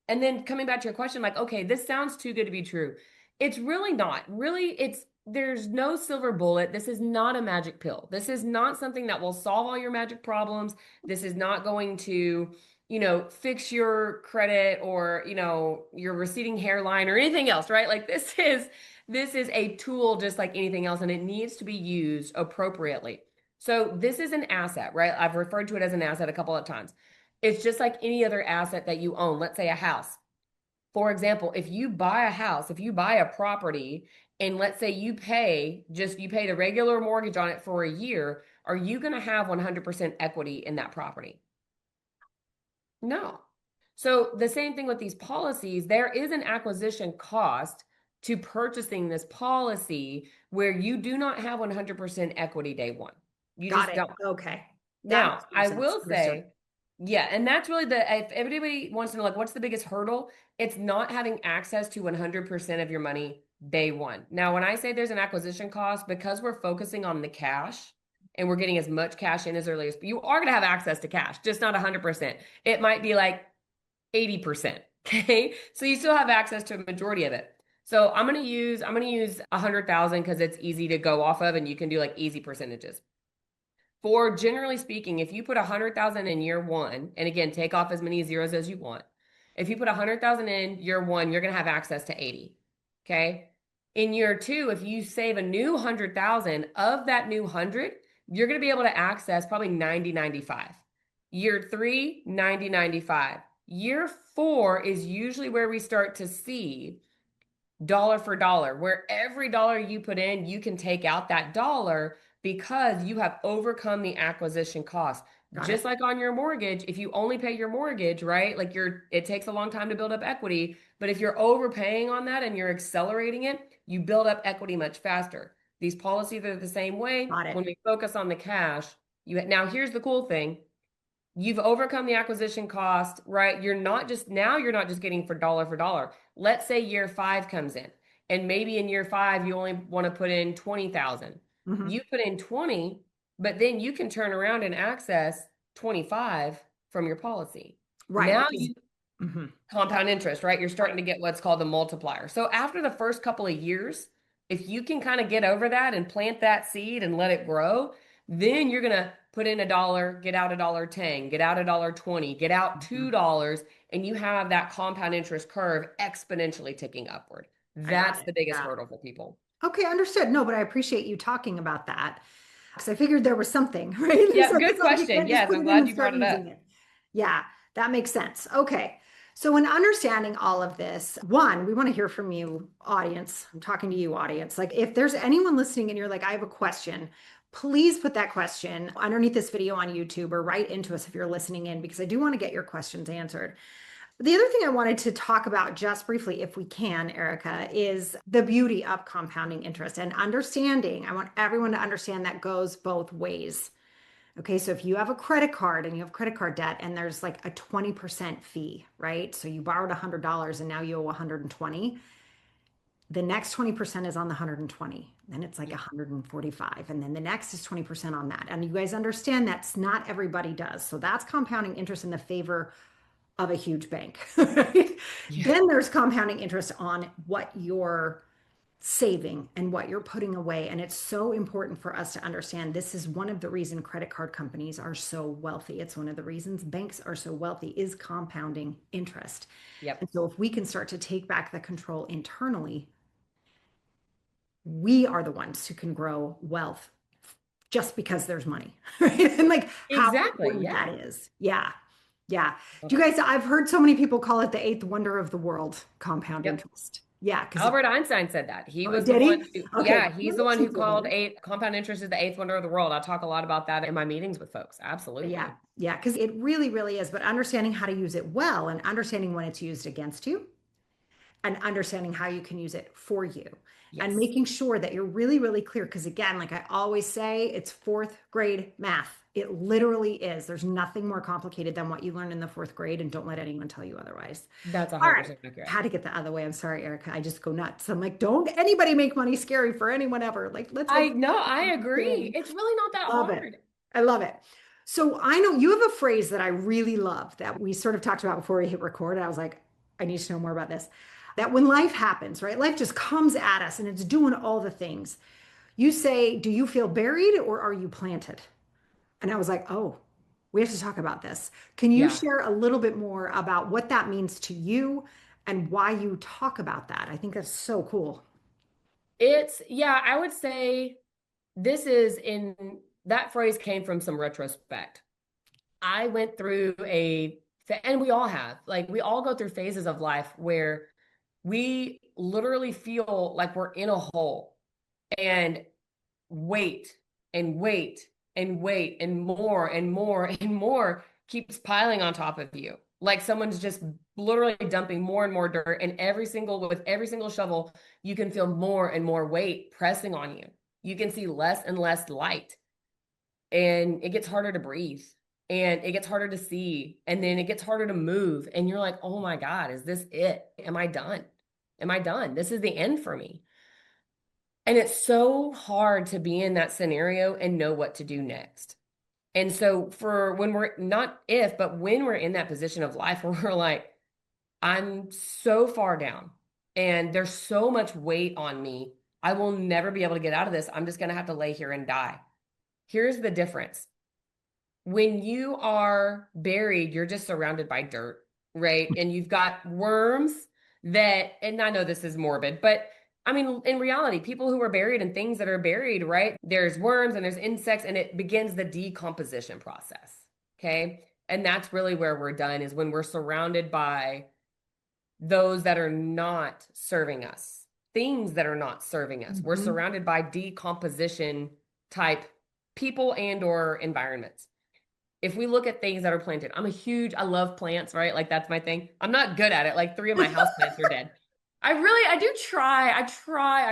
And then coming back to your question, like, okay, this sounds too good to be true. It's really not. Really, there's no silver bullet. This is not a magic pill. This is not something that will solve all your magic problems. This is not going to, fix your credit or, your receding hairline or anything else, right? Like this is a tool just like anything else and it needs to be used appropriately. So this is an asset, right? I've referred to it as an asset a couple of times. It's just like any other asset that you own. Let's say a house. For example, if you buy a house, if you buy a property, and let's say you pay the regular mortgage on it for a year, are you going to have 100% equity in that property? No. So the same thing with these policies, there is an acquisition cost to purchasing this policy where you do not have 100% equity day one. You Got just it. don't. Okay. That Now, makes more I sense. will Understood. say, yeah, and that's really if everybody wants to know, like, what's the biggest hurdle? It's not having access to 100% of your money day one. Now, when I say there's an acquisition cost, because we're focusing on the cash and we're getting as much cash in as early as you are going to have access to cash, just not 100%. It might be like 80%. Okay. So you still have access to a majority of it. So I'm gonna use 100,000 because it's easy to go off of and you can do like easy percentages. For generally speaking, if you put 100,000 in year one, and again, take off as many zeros as you want. If you put 100,000 in year one, you're going to have access to 80. Okay. In year two, if you save a new 100,000, of that new 100, you're going to be able to access probably 90, 95. Year three, 90, 95. Year four is usually where we start to see dollar for dollar, where every dollar you put in, you can take out that dollar because you have overcome the acquisition cost. Got Just it. like on your mortgage, if you only pay your mortgage, right? Like it takes a long time to build up equity, but if you're overpaying on that and you're accelerating it, you build up equity much faster. These policies are the same way. Got it. When we focus on the cash, now here's the cool thing. You've overcome the acquisition cost, right? You're not just getting for dollar for dollar. Let's say year five comes in, and maybe in year five, you only want to put in 20,000. Hmm. You put in 20, but then you can turn around and access 25 from your policy. Right. Now Because you mhm. compound interest, right? You're starting to get what's called the multiplier. So after the first couple of years, if you can kind of get over that and plant that seed and let it grow, then you're going to put in $1, get out $1.10, get out $1.20, get out Mhm. $2, and you have that compound interest curve exponentially ticking upward. I got That's it. the biggest Yeah. hurdle for people. Okay, understood. No, but I appreciate you talking about that because I figured there was something, right? There's Yeah, like good something, you question. can't just Yes, put I'm it in glad and you start brought it up. using it. Yeah, that makes sense. Okay. So, in understanding all of this, one, we want to hear from you, audience. I'm talking to you, audience. Like, if there's anyone listening and you're like, I have a question, please put that question underneath this video on YouTube or write into us if you're listening in, because I do want to get your questions answered. The other thing I wanted to talk about just briefly, if we can, Erica, is the beauty of compounding interest and understanding. I want everyone to understand that goes both ways. Okay, so if you have a credit card and you have credit card debt and there's like a 20% fee, right? So you borrowed $100 and now you owe 120. The next 20% is on the 120. Then it's like Yeah. 145. And then the next is 20% on that. And you guys understand that's not everybody does. So that's compounding interest in the favor of a huge bank. Right? Yeah. Then there's compounding interest on what you're saving and what you're putting away. And it's so important for us to understand this is one of the reasons credit card companies are so wealthy. It's one of the reasons banks are so wealthy is compounding interest. Yep. And so if we can start to take back the control internally, we are the ones who can grow wealth just because there's money, right? And like how Exactly. important Yeah. that is. Yeah. Yeah. Love Do you it. guys, I've heard so many people call it the eighth wonder of the world, compound Yep. interest. Yeah. Because Albert Einstein said that. He was the did one he? who, Okay. yeah, he's the Let's one who listen to called him. compound interest is the eighth wonder of the world. I talk a lot about that in my meetings with folks. Yeah. Absolutely. Yeah. Because it really, really is. But understanding how to use it well and understanding when it's used against you and understanding how you can use it for you and Yes. making sure that you're really, really clear. Because again, like I always say, it's fourth grade math. It literally is. There's nothing more complicated than what you learned in the fourth grade, and don't let anyone tell you otherwise. That's All right. 100% accurate. Had to get the other way. I'm sorry, Erica. I just go nuts. I'm like, don't anybody make money scary for anyone ever. Like, let's I make no, I it agree. thing. It's really not that Love it. hard. I love it. So I know you have a phrase that I really love that we sort of talked about before we hit record. I was like, I need to know more about this. That when life happens, right? Life just comes at us and it's doing all the things. You say, do you feel buried or are you planted? And I was like, oh, we have to talk about this. Can you Yeah. share a little bit more about what that means to you and why you talk about that? I think that's so cool. Yeah, I would say this is in that phrase came from some retrospect. I went through and we all have, like, we all go through phases of life where we literally feel like we're in a hole and wait and wait and wait and more and more and more keeps piling on top of you. Like someone's just literally dumping more and more dirt, and with every single shovel, you can feel more and more weight pressing on you. You can see less and less light, and it gets harder to breathe, and it gets harder to see, and then it gets harder to move. And you're like, oh my God, is this it? Am I done? Am I done? This is the end for me. And it's so hard to be in that scenario and know what to do next. And so for when we're not if, but when we're in that position of life where we're like, I'm so far down and there's so much weight on me, I will never be able to get out of this. I'm just going to have to lay here and die. Here's the difference. When you are buried, you're just surrounded by dirt, right? And you've got worms and I know this is morbid, but I mean, in reality, people who are buried and things that are buried, right? There's worms and there's insects, and it begins the decomposition process. Okay. And that's really where we're done is when we're surrounded by those that are not serving us, things that are not serving us. We're Mhm. surrounded by decomposition type people and or environments. If we look at things that are planted, I love plants, right? Like that's my thing. I'm not good at it. Like 3 of my house plants are dead. I do try. I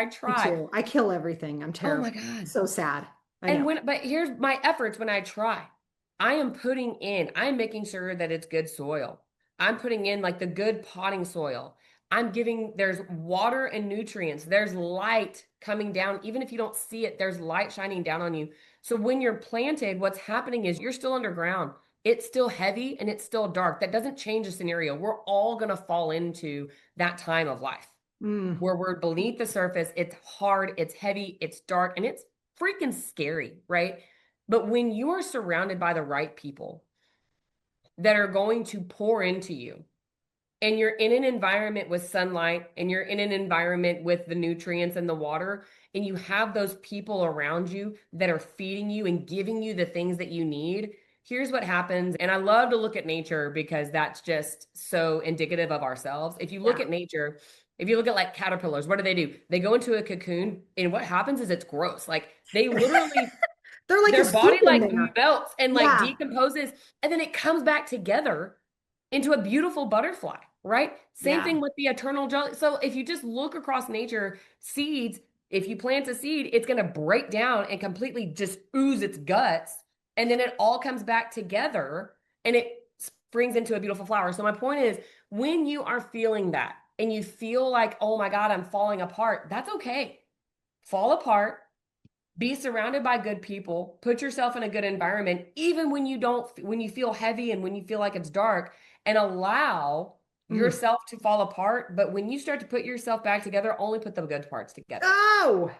Me try. too. I kill everything. I'm Oh my terrible. God. So sad. I And know. but here's my efforts when I try. I'm making sure that it's good soil. I'm putting in like the good potting soil. There's water and nutrients. There's light coming down. Even if you don't see it, there's light shining down on you. So when you're planted, what's happening is you're still underground. It's still heavy and it's still dark. That doesn't change the scenario. We're all going to fall into that time of life Mm. where we're beneath the surface. It's hard, it's heavy, it's dark, and it's freaking scary, right? But when you are surrounded by the right people that are going to pour into you, and you're in an environment with sunlight, and you're in an environment with the nutrients and the water, and you have those people around you that are feeding you and giving you the things that you need, here's what happens. And I love to look at nature because that's just so indicative of ourselves. If you look Yeah. at nature, if you look at like caterpillars, what do? They go into a cocoon, and what happens is it's gross. Like they literally, They're like a their soup body in like there. melts and like Yeah. decomposes, and then it comes back together into a beautiful butterfly, right? Same Yeah. thing with the eternal jelly. So if you just look across nature, seeds, if you plant a seed, it's going to break down and completely just ooze its guts. And then it all comes back together and it springs into a beautiful flower. So my point is, when you are feeling that and you feel like, oh my God, I'm falling apart, that's okay. Fall apart, be surrounded by good people, put yourself in a good environment, even when you feel heavy and when you feel like it's dark, and allow Mm. yourself to fall apart. But when you start to put yourself back together, only put the good parts together. Oh,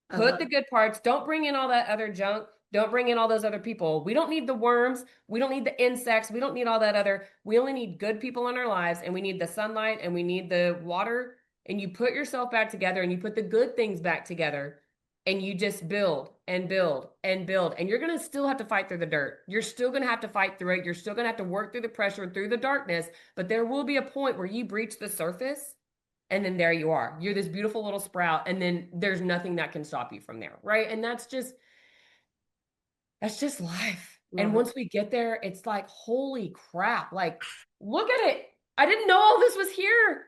I Put love the it. good parts. Don't bring in all that other junk. Don't bring in all those other people. We don't need the worms. We don't need the insects. We don't need all that other. We only need good people in our lives, and we need the sunlight and we need the water. And you put yourself back together and you put the good things back together and you just build and build and build. And you're going to still have to fight through the dirt. You're still going to have to fight through it. You're still going to have to work through the pressure, through the darkness. But there will be a point where you breach the surface, and then there you are. You're this beautiful little sprout, and then there's nothing that can stop you from there, right? And that's just life. And Love it. once we get there, it's like, holy crap, like look at it. I didn't know all this was here.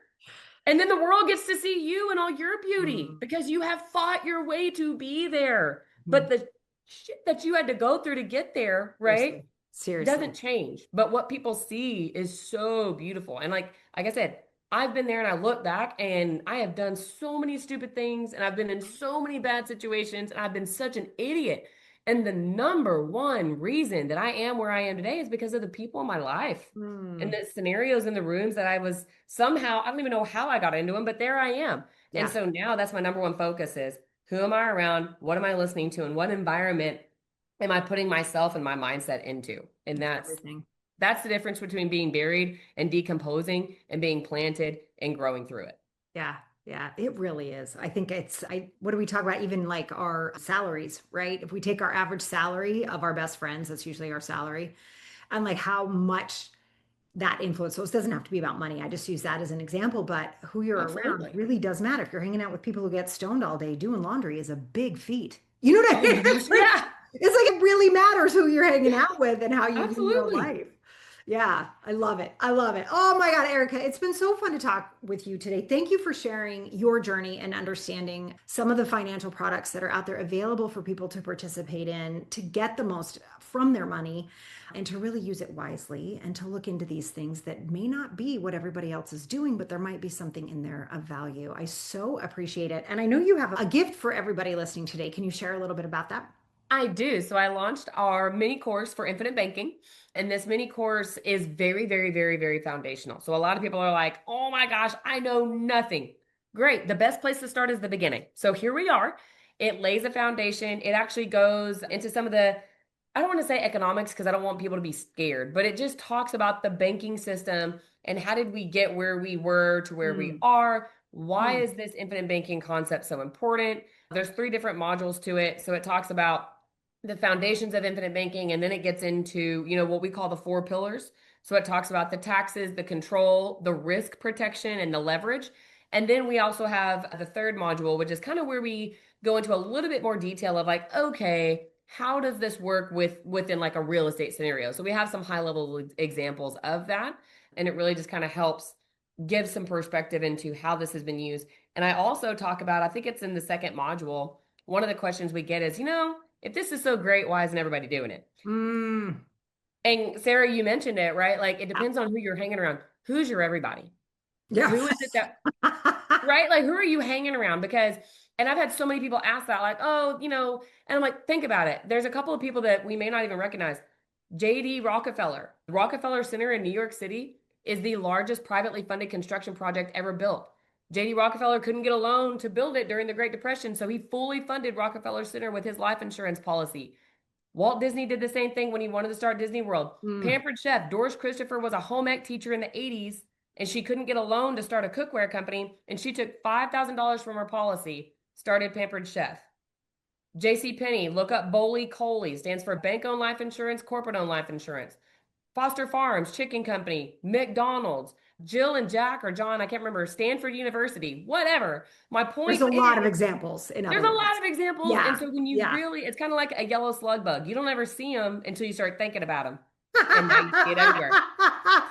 And then the world gets to see you and all your beauty Mm. because you have fought your way to be there. Mm. But the shit that you had to go through to get there, right, Seriously. Seriously. doesn't change. But what people see is so beautiful. And like I said, I've been there and I look back and I have done so many stupid things and I've been in so many bad situations and I've been such an idiot. And the number one reason that I am where I am today is because of the people in my life and Mm. the scenarios in the rooms that I was somehow, I don't even know how I got into them, but there I am. And Yeah. so now that's my number one focus is who am I around? What am I listening to? And what environment am I putting myself and my mindset into? And Everything. that's the difference between being buried and decomposing and being planted and growing through it. Yeah. Yeah, it really is. I think what do we talk about? Even like our salaries, right? If we take our average salary of our best friends, that's usually our salary, and like how much that influence. So it doesn't have to be about money. I just use that as an example, but who you're around Absolutely. really does matter. If you're hanging out with people who get stoned all day, doing laundry is a big feat. You know what I Oh mean? my gosh. Yeah, It's like it really matters who you're hanging out with and how you live your absolutely. life. Yeah, I love it. I love it. Oh my God, Erica, it's been so fun to talk with you today. Thank you for sharing your journey and understanding some of the financial products that are out there available for people to participate in, to get the most from their money, and to really use it wisely and to look into these things that may not be what everybody else is doing, but there might be something in there of value. I so appreciate it. And I know you have a gift for everybody listening today. Can you share a little bit about that? I do. So I launched our mini course for infinite banking. And this mini course is very, very, very, very foundational. So a lot of people are like, oh my gosh, I know nothing. Great. The best place to start is the beginning. So here we are. It lays a foundation. It actually goes into some of the, I don't want to say economics because I don't want people to be scared, but it just talks about the banking system and how did we get where we were to where we Mm, are. Why Mm. is this infinite banking concept so important? There's 3 different modules to it. So it talks about the foundations of infinite banking, and then it gets into, what we call the 4 pillars. So it talks about the taxes, the control, the risk protection, and the leverage. And then we also have the third module, which is kind of where we go into a little bit more detail of like, okay, how does this work within like a real estate scenario? So we have some high level examples of that, and it really just kind of helps give some perspective into how this has been used. And I also talk about, I think it's in the second module, one of the questions we get is, if this is so great, why isn't everybody doing it? Mm. And Sarah, you mentioned it, right? Like it Yeah. depends on who you're hanging around. Who's your everybody? Yeah. Who is it that, right? Like who are you hanging around? Because, and I've had so many people ask that, like, oh, and I'm like, think about it. There's a couple of people that we may not even recognize. JD Rockefeller Center in New York City is the largest privately funded construction project ever built. JD Rockefeller couldn't get a loan to build it during the Great Depression, so he fully funded Rockefeller Center with his life insurance policy. Walt Disney did the same thing when he wanted to start Disney World. Mm. Pampered Chef, Doris Christopher was a home ec teacher in the 80s, and she couldn't get a loan to start a cookware company, and she took $5,000 from her policy, started Pampered Chef. JC Penney, look up Boley Coley, stands for bank owned life insurance, corporate owned life insurance. Foster Farms, Chicken Company, McDonald's, Jill and Jack or John, I can't remember, Stanford University, whatever. My There's point a lot of is, examples, in there's other a lot words. of examples. And Yeah. so when you Yeah. really, it's kind of like a yellow slug bug. You don't ever see them until you start thinking about them. And now you see it everywhere.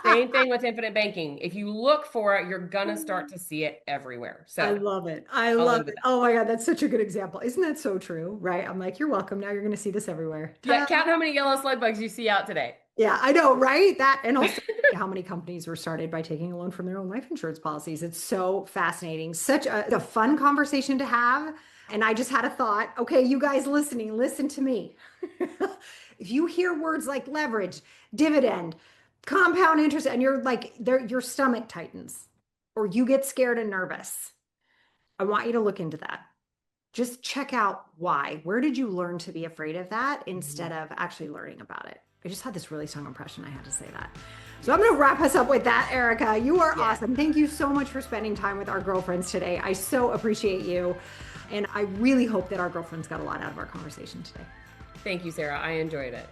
Same thing with infinite banking. If you look for it, you're going to start to see it everywhere. I So love it. I I'll love leave it it. at Oh my God, that's such a good example. Isn't that so true? Right? I'm like, you're welcome. Now you're going to see this everywhere. that. Yeah, Ta-da. count how many yellow slug bugs you see out today. Yeah, I know, right? That and also how many companies were started by taking a loan from their own life insurance policies. It's so fascinating. Such a fun conversation to have. And I just had a thought. Okay, you guys listening, listen to me. If you hear words like leverage, dividend, compound interest, and you're like, your stomach tightens or you get scared and nervous, I want you to look into that. Just check out why. Where did you learn to be afraid of that instead of actually learning about it? I just had this really strong impression. I had to say that. So I'm going to wrap us up with that, Erica. You are awesome. Thank you so much for spending time with our girlfriends today. I so appreciate you. And I really hope that our girlfriends got a lot out of our conversation today. Thank you, Sarah. I enjoyed it.